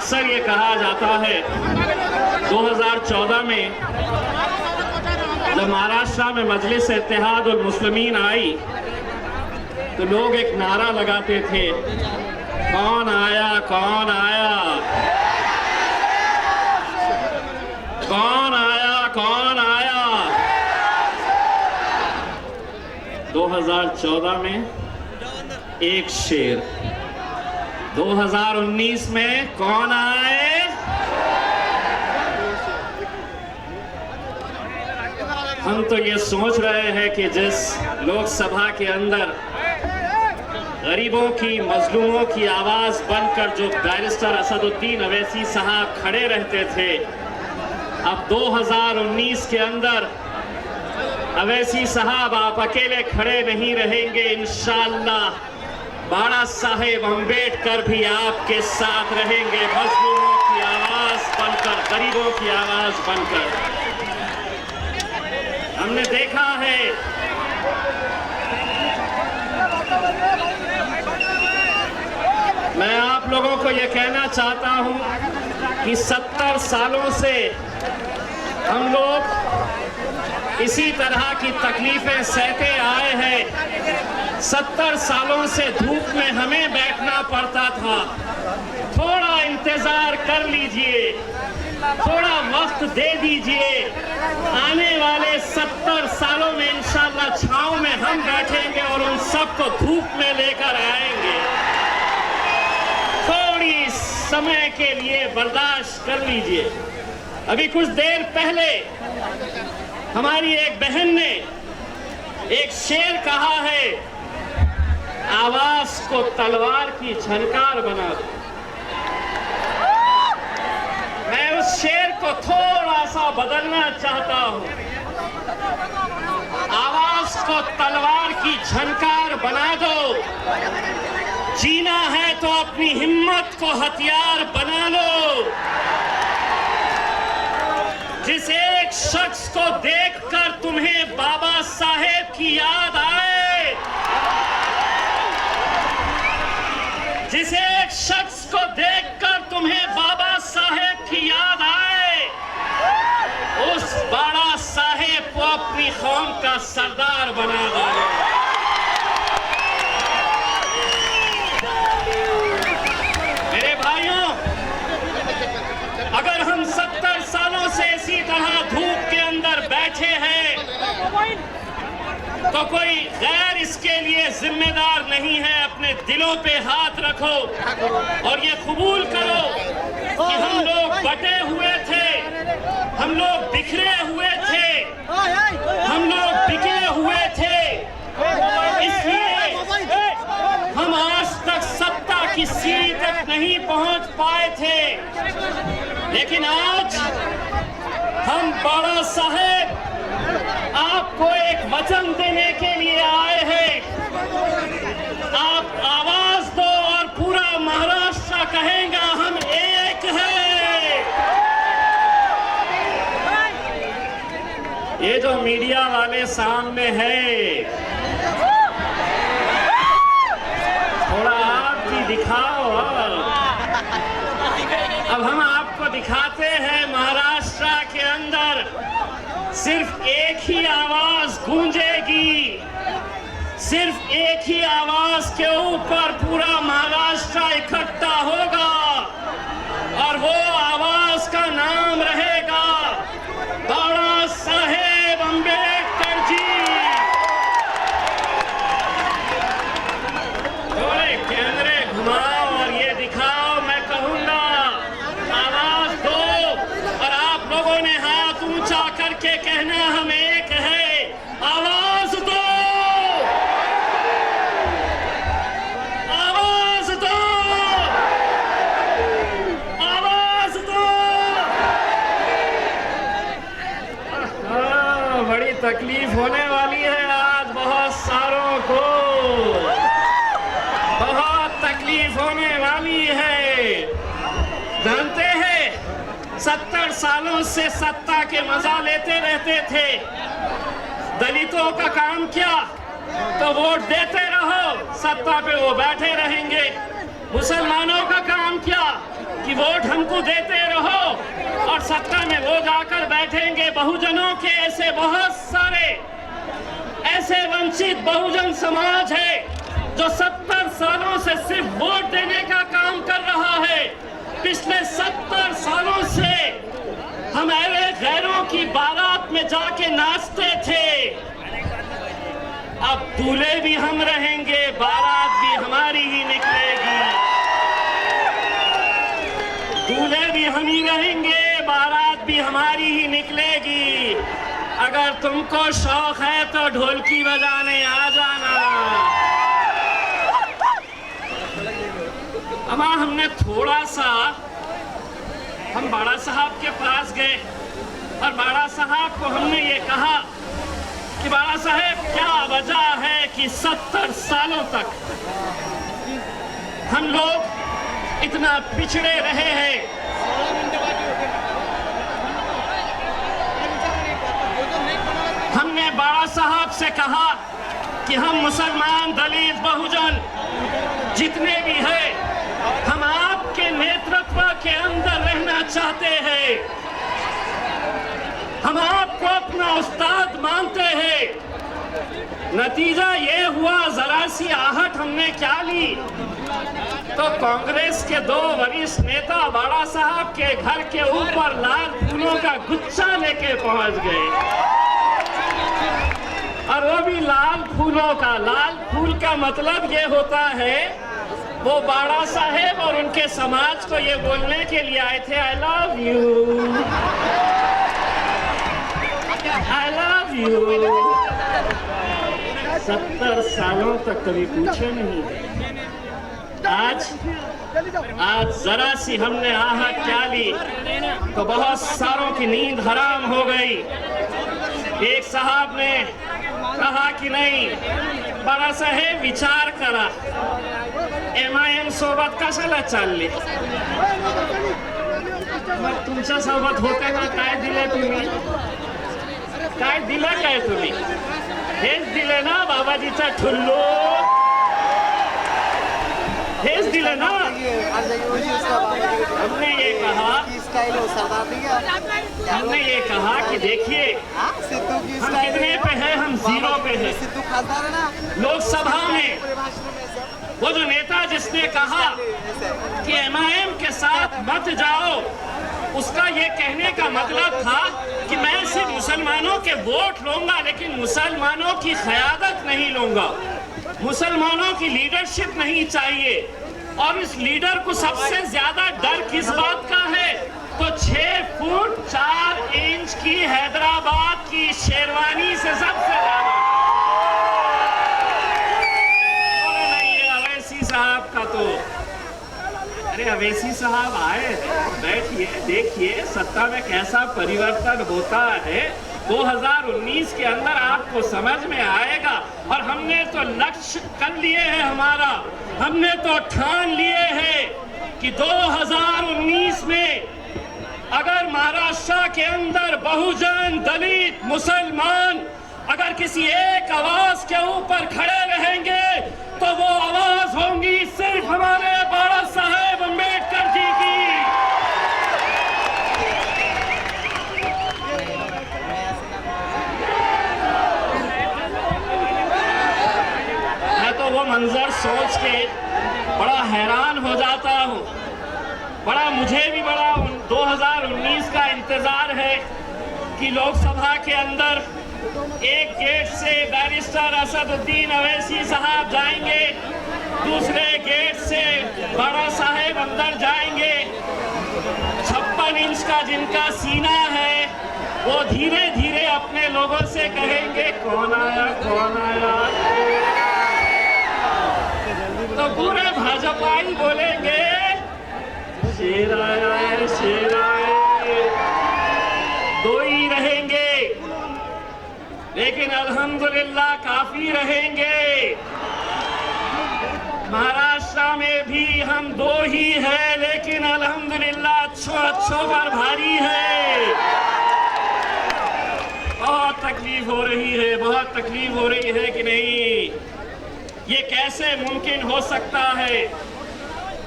अक्सर ये कहा जाता है 2014 में जब महाराष्ट्र में मजलिस इत्तेहाद उल मुस्लिमीन आई तो लोग एक नारा लगाते थे, कौन आया कौन आया, कौन आया कौन आया। 2014 में एक शेर, 2019 में कौन आए। हम तो ये सोच रहे हैं कि जिस लोकसभा के अंदर गरीबों की, मजलूमों की आवाज बनकर जो बैरिस्टर असदुद्दीन अवैसी साहब खड़े रहते थे, अब 2019 के अंदर अवैसी साहब आप अकेले खड़े नहीं रहेंगे। इंशाअल्लाह बाड़ा साहेब अंबेडकर भी आपके साथ रहेंगे, मजलूमों की आवाज बनकर, गरीबों की आवाज बनकर। हमने देखा है मैं आप लोगों को यह कहना चाहता हूं कि 70 सालों से हम लोग इसी तरह की तकलीफें सहते आए हैं। 70 सालों से धूप में हमें बैठना पड़ता था। थोड़ा इंतजार कर लीजिए, थोड़ा वक्त दे दीजिए, आने वाले 70 सालों में इंशाअल्लाह छांव में हम बैठेंगे और उन सबको धूप में लेकर आएंगे। थोड़ी समय के लिए बर्दाश्त कर लीजिए। अभी कुछ देर पहले हमारी एक बहन ने एक शेर कहा है, आवाज को तलवार की झनकार बना दो। मैं उस शेर को थोड़ा सा बदलना चाहता हूं, आवाज को तलवार की झनकार बना दो। जीना है तो अपनी हिम्मत को हथियार बना लो। जिस एक शख्स को देखकर तुम्हें बाबा साहेब की याद आए, जिस एक शख्स को देखकर तुम्हें बाबा साहेब की याद आए, उस बाड़ा साहेब को अपनी कौम का सरदार बना दो। मेरे भाइयों, अगर हम 70 सालों से इसी तरह धूप के अंदर बैठे हैं तो कोई गैर इसके लिए जिम्मेदार नहीं है। अपने दिलों पे हाथ रखो और ये कबूल करो कि हम लोग बटे हुए थे, हम लोग बिखरे हुए थे, हम लोग बिके हुए थे। इसलिए हम आज तक सत्ता की सीढ़ी तक नहीं पहुंच पाए थे, लेकिन आज हम बाड़ा साहेब आपको एक वचन देने के लिए आए हैं। आप आवाज दो और पूरा महाराष्ट्र कहेगा हम एक हैं। ये जो मीडिया वाले सामने है, थोड़ा आप भी दिखाओ। अब हम आपको दिखाते हैं महाराष्ट्र के अंदर सिर्फ एक ही आवाज गूंजेगी, सिर्फ एक ही आवाज के ऊपर पूरा महाराष्ट्र इकट्ठा होगा और वो आवाज का नाम रहेगा बाड़ा साहेब अंबेडकर जी। थोड़े कैमरे घुमाओ और ये दिखाओ, मैं कहूंगा आवाज दो और आप लोगों ने हाथ ऊंचा करके कहना हम एक है। आवाज दो, आवाज दो, आवाज दो। बड़ी तकलीफ होने वाली है आज बहुत सारों को, बहुत तकलीफ होने वाली है। जानते हैं 70 सालों से सत्ता के मजा लेते रहते थे। दलितों का काम क्या? तो वोट देते रहो, सत्ता पे वो बैठे रहेंगे। मुसलमानों का काम क्या? कि वोट हमको देते रहो और सत्ता में वो जाकर बैठेंगे। बहुजनों के ऐसे बहुत सारे ऐसे वंचित बहुजन समाज है जो 70 सालों से सिर्फ वोट देने का काम कर रहा है। पिछले 70 सालों से हमारे गैरों की बारात में जाके नाचते थे। अब दूल्हे भी हम रहेंगे, बारात भी हमारी ही निकलेगी। दूल्हे भी हम ही रहेंगे, बारात भी हमारी ही निकलेगी। अगर तुमको शौक है तो ढोलकी बजाने आ जाना। अमा हमने थोड़ा सा हम बाड़ा साहब के पास गए और बाड़ा साहब को हमने ये कहा कि बाड़ा साहब क्या वजह है कि 70 सालों तक हम लोग इतना पिछड़े रहे हैं। हमने बाड़ा साहब से कहा कि हम मुसलमान, दलित, बहुजन जितने भी हैं, हम आपके नेतृत्व के अंदर रहना चाहते हैं। हम आपको अपना उस्ताद मानते हैं। नतीजा ये हुआ, जरा सी आहट हमने क्या ली तो कांग्रेस के 2 वरिष्ठ नेता बाड़ा साहब के घर के ऊपर लाल फूलों का गुच्छा लेके पहुंच गए, और वो भी लाल फूलों का। लाल फूल का मतलब ये होता है, वो बाड़ा साहेब और उनके समाज को ये बोलने के लिए आए थे, I love you, I love you. 70 सालों तक कभी पूछे नहीं। आज जरा सी हमने आहट क्या ली तो बहुत सारों की नींद हराम हो गई। एक साहब ने कहा कि नहीं, बाळा साहेब विचार करा, MIM सोबत कशाला चालले? मग तुमच्या सोबत होताना काय दिले तुम्ही? काय दिलं काय तुम्ही? हेच दिले ना बाबाजीचा ठुल्लो, हेच दिले ना। हमने ये कहा कि देखिए हम कितने पे हैं, हम 0 पे हैं। लोकसभा में वो जो नेता जिसने कहा कि MIM के साथ मत जाओ, उसका ये कहने का मतलब था कि मैं सिर्फ मुसलमानों के वोट लूंगा लेकिन मुसलमानों की क़यादत नहीं लूंगा, मुसलमानों की लीडरशिप नहीं चाहिए। और इस लीडर को सबसे ज्यादा डर किस बात का है तो 6 फुट 4 इंच की हैदराबाद की शेरवानी से सबसे ज्यादा। नहीं, ये अवैसी साहब का तो, अरे अवैसी साहब आए, बैठिए, देखिए सत्ता में कैसा परिवर्तन होता है। 2019 के अंदर आपको समझ में आएगा। और हमने तो लक्ष्य कर लिए हैं, हमारा हमने तो ठान लिए हैं कि 2019 में अगर महाराष्ट्र के अंदर बहुजन, दलित, मुसलमान अगर किसी एक आवाज के ऊपर खड़े रहेंगे तो वो आवाज होंगी सिर्फ हमारे बाळा साहेब अम्बेडकर जी की। मैं तो वो मंजर सोच के बड़ा हैरान हो जाता हूँ। मुझे भी बड़ा 2019 का इंतजार है कि लोकसभा के अंदर एक गेट से बैरिस्टर असदुद्दीन अवैसी साहब जाएंगे, दूसरे गेट से बाड़ा साहेब अंदर जाएंगे। 56 इंच का जिनका सीना है वो धीरे धीरे अपने लोगों से कहेंगे कौन आया कौन आया, तो पूरे भाजपाई बोलेंगे शेर आया है शेर आया है। 2 ही रहेंगे लेकिन अल्हम्दुलिल्लाह काफी रहेंगे। महाराष्ट्र में भी हम 2 ही हैं लेकिन अल्हम्दुलिल्लाह अच्छों पर भारी है। बहुत तकलीफ हो रही है, बहुत तकलीफ हो रही है कि नहीं, ये कैसे मुमकिन हो सकता है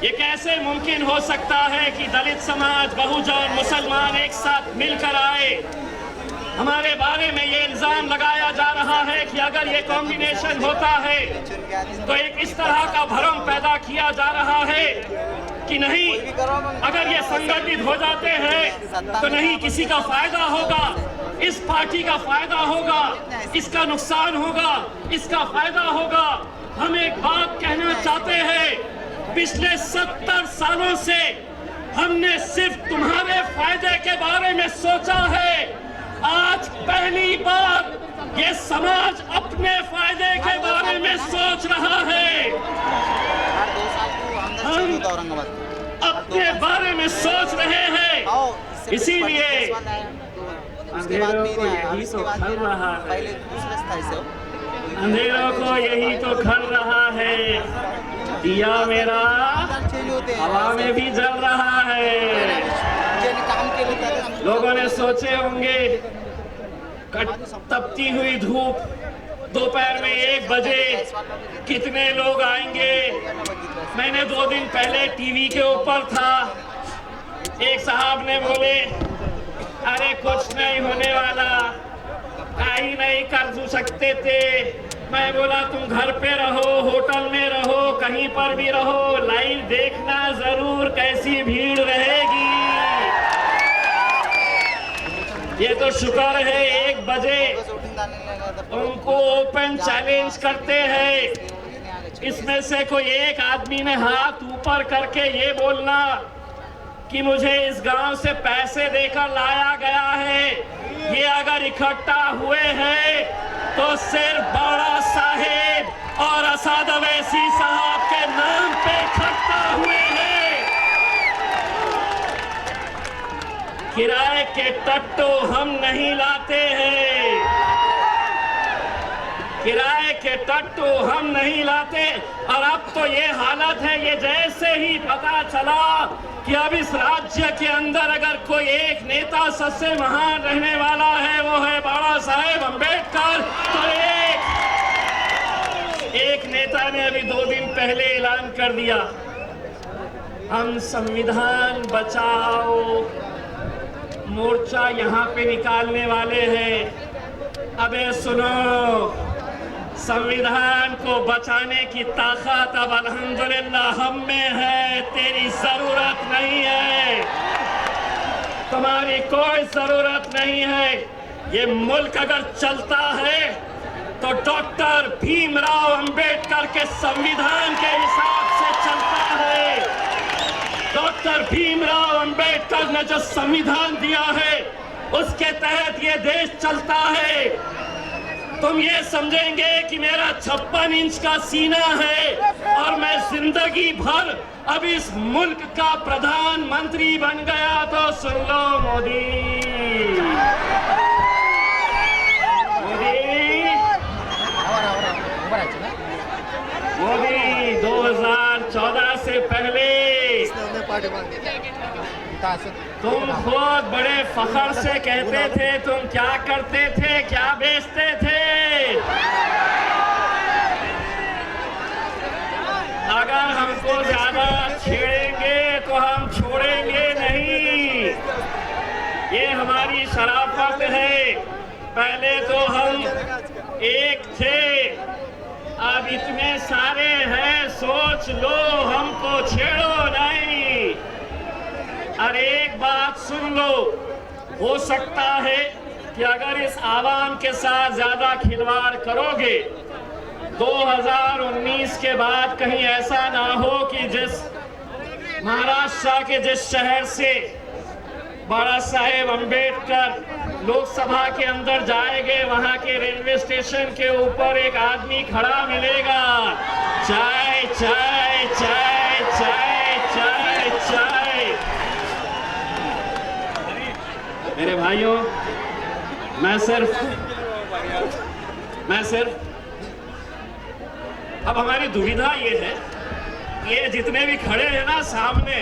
ये कैसे मुमकिन हो सकता है कि दलित समाज, बहुजन, मुसलमान एक साथ मिलकर आए? हमारे बारे में ये इल्जाम लगाया जा रहा है कि अगर ये कॉम्बिनेशन होता है तो एक इस तरह का भ्रम पैदा किया जा रहा है कि नहीं, अगर ये संगठित हो जाते हैं तो नहीं किसी का फायदा होगा, इस पार्टी का फायदा होगा, इसका नुकसान होगा, इसका फायदा होगा। हम एक बात कहना चाहते हैं, पिछले 70 सालों से हमने सिर्फ तुम्हारे फायदे के बारे में सोचा है। आज पहली बार ये समाज अपने फायदे के बारे में सोच रहा है। हम अपने बारे में सोच रहे हैं, इसीलिए अंधेरों को यही तो खल रहा है, अंधेरों को यही तो खल रहा है। दिया मेरा हवा में भी जल रहा है। लोगों ने सोचे होंगे तपती हुई धूप दोपहर में 1 बजे कितने लोग आएंगे। मैंने 2 दिन पहले टीवी के ऊपर था, एक साहब ने बोले अरे कुछ नहीं होने वाला, काहे नहीं कर सकते थे। मैं बोला तुम घर पे रहो, होटल में रहो, कहीं पर भी रहो, लाइव देखना जरूर कैसी भीड़ रहेगी। ये तो शुक्र है 1 बजे उनको ओपन चैलेंज करते हैं। इसमें से कोई एक आदमी ने हाथ ऊपर करके ये बोलना कि मुझे इस गांव से पैसे देकर लाया गया है, ये अगर इकट्ठा हुए हैं तो सिर्फ बाड़ा साहेब और असद अवैसी साहब के नाम पे इकट्ठा हुए हैं। किराए के टट्टू हम नहीं लाते हैं, किराए के टट्टू हम नहीं लाते। और अब तो ये हालत है, ये जैसे ही पता चला कि अब इस राज्य के अंदर अगर कोई एक नेता सबसे महान रहने वाला है वो है बाबा साहेब अम्बेडकर, तो एक नेता ने अभी 2 दिन पहले ऐलान कर दिया, हम संविधान बचाओ मोर्चा यहाँ पे निकालने वाले हैं। अबे सुनो, संविधान को बचाने की ताकत अब अल्हम्दुलिल्लाह हम में है, तेरी जरूरत नहीं है, तुम्हारी कोई जरूरत नहीं है। ये मुल्क अगर चलता है तो डॉक्टर भीमराव अंबेडकर के संविधान के हिसाब से चलता है। डॉक्टर भीमराव अंबेडकर ने जो संविधान दिया है उसके तहत ये देश चलता है। तुम ये समझेंगे कि मेरा 56 इंच का सीना है और मैं जिंदगी भर अब इस मुल्क का प्रधानमंत्री बन गया, तो सुन लो मोदी, मोदी 2014 से पहले तुम खुद बड़े फखर से कहते थे तुम क्या करते थे, क्या बेचते थे। अगर हमको ज्यादा छेड़ेंगे तो हम छोड़ेंगे नहीं, ये हमारी शराफत है। पहले तो हम एक थे, अब इतने सारे हैं, सोच लो हमको छेड़ो नहीं। और एक बात सुन लो, हो सकता है कि अगर इस आवाम के साथ ज्यादा खिलवाड़ करोगे 2019 के बाद कहीं ऐसा ना हो कि जिस महाराष्ट्र के जिस शहर से बाबा साहेब अम्बेडकर लोकसभा के अंदर जाएंगे वहां के रेलवे स्टेशन के ऊपर एक आदमी खड़ा मिलेगा, चाय चाय चाय चाय चाय चाय। मेरे भाइयों, मैं सिर्फ अब हमारी दुविधा ये है, ये जितने भी खड़े हैं ना सामने,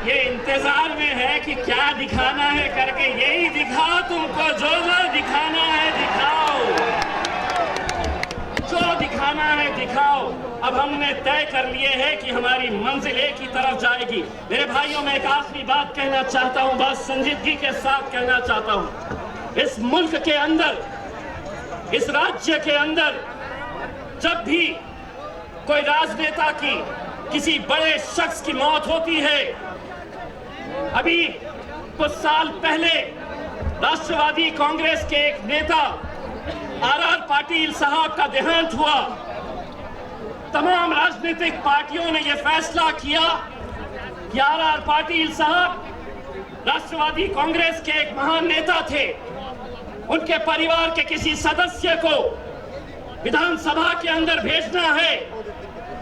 ये इंतजार में है कि क्या दिखाना है करके। यही दिखाओ, तुमको जो दिखाना है दिखाओ, जो दिखाना दिखाना है दिखाओ, अब हमने तय कर लिए है कि हमारी मंजिल एक ही तरफ जाएगी। मेरे भाइयों, मैं एक आखिरी बात कहना चाहता हूं, बात संजीदगी के साथ कहना चाहता हूं। इस मुल्क के अंदर, इस राज्य के अंदर जब भी कोई राजनेता की, किसी बड़े शख्स की मौत होती है, अभी कुछ साल पहले राष्ट्रवादी कांग्रेस के एक नेता आर पाटिल साहब का देहांत हुआ। तमाम राजनीतिक पार्टियों ने यह फैसला किया कि आर पाटिल साहब राष्ट्रवादी कांग्रेस के एक महान नेता थे, उनके परिवार के किसी सदस्य को विधानसभा के अंदर भेजना है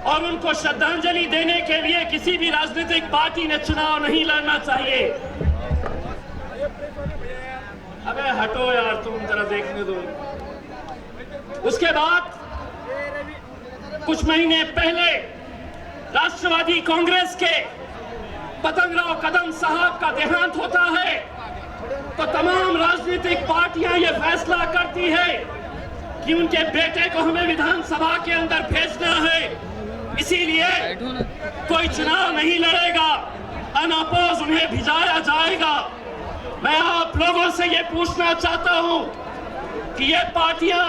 और उनको श्रद्धांजलि देने के लिए किसी भी राजनीतिक पार्टी ने चुनाव नहीं लड़ना चाहिए। अबे हटो यार, तुम जरा देखने दो। उसके बाद कुछ महीने पहले राष्ट्रवादी कांग्रेस के पतंगराव कदम साहब का देहांत होता है तो तमाम राजनीतिक पार्टियां यह फैसला करती है कि उनके बेटे को हमें विधानसभा के अंदर भेजना है, इसीलिए कोई चुनाव नहीं लड़ेगा, अनअपोज उन्हें भिजाया जाएगा। मैं आप लोगों से ये पूछना चाहता हूं कि ये पार्टियां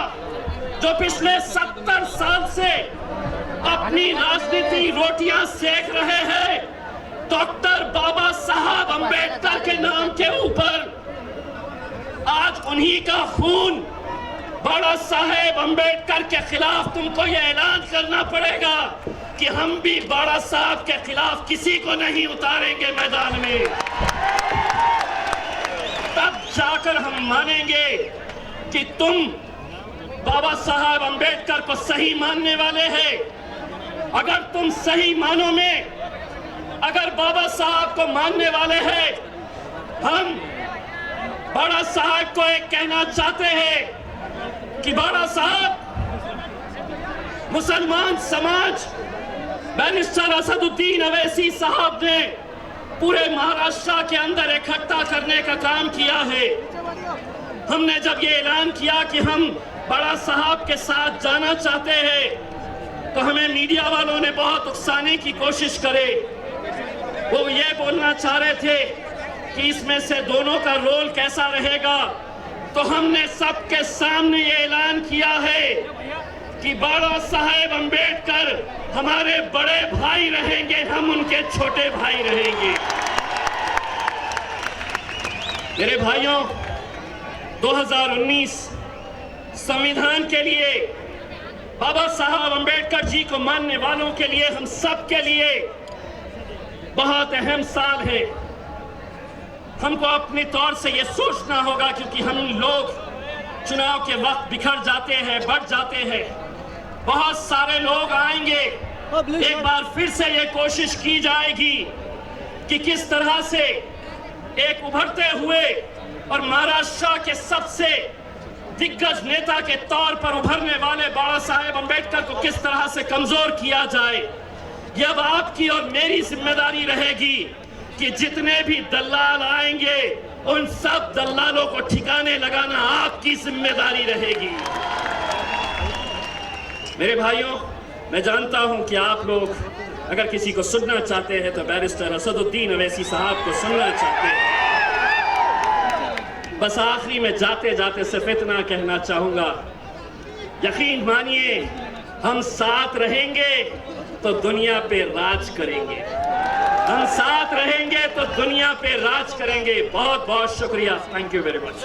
जो पिछले 70 साल से अपनी राजनीति रोटियां सेक रहे हैं डॉक्टर बाबा साहब अंबेडकर के नाम के ऊपर, आज उन्हीं का खून बाबा साहेब अंबेडकर के खिलाफ तुमको ये ऐलान करना पड़ेगा कि हम भी बाबा साहब के खिलाफ किसी को नहीं उतारेंगे मैदान में। तब जाकर हम मानेंगे कि तुम बाबा साहब अंबेडकर को सही मानने वाले हैं। अगर तुम सही मानो में, अगर बाबा साहब को मानने वाले हैं, हम बाबा साहब को एक कहना चाहते हैं कि बाबा साहब, मुसलमान समाज बैरिस्टर असदुद्दीन अवैसी साहब ने पूरे महाराष्ट्र के अंदर इकट्ठा करने का काम किया है। हमने जब ये ऐलान किया कि हम बड़ा साहब के साथ जाना चाहते हैं तो हमें मीडिया वालों ने बहुत उकसाने की कोशिश करे। वो ये बोलना चाह रहे थे कि इसमें से दोनों का रोल कैसा रहेगा, तो हमने सबके सामने ये ऐलान किया है कि बाबा साहेब अंबेडकर हमारे बड़े भाई रहेंगे, हम उनके छोटे भाई रहेंगे। मेरे भाइयों, 2019 संविधान के लिए, बाबा साहब अंबेडकर जी को मानने वालों के लिए, हम सब के लिए बहुत अहम साल है। हमको अपने तौर से ये सोचना होगा, क्योंकि हम लोग चुनाव के वक्त बिखर जाते हैं, बढ़ जाते हैं, बहुत सारे लोग आएंगे। एक बार फिर से ये कोशिश की जाएगी कि किस तरह से एक उभरते हुए और महाराष्ट्र के सबसे दिग्गज नेता के तौर पर उभरने वाले बाबा साहेब अंबेडकर को किस तरह से कमजोर किया जाए। यह अब आपकी और मेरी जिम्मेदारी रहेगी कि जितने भी दलाल आएंगे उन सब दलालों को ठिकाने लगाना आपकी जिम्मेदारी रहेगी। मेरे भाइयों, मैं जानता हूं कि आप लोग अगर किसी को सुनना चाहते हैं तो बैरिस्टर असदुद्दीन अवैसी साहब को सुनना चाहते हैं। बस आखिरी में जाते जाते सिर्फ इतना कहना चाहूंगा, यकीन मानिए, हम साथ रहेंगे तो दुनिया पे राज करेंगे। हम साथ रहेंगे तो दुनिया पे राज करेंगे। बहुत बहुत शुक्रिया। Thank you very much.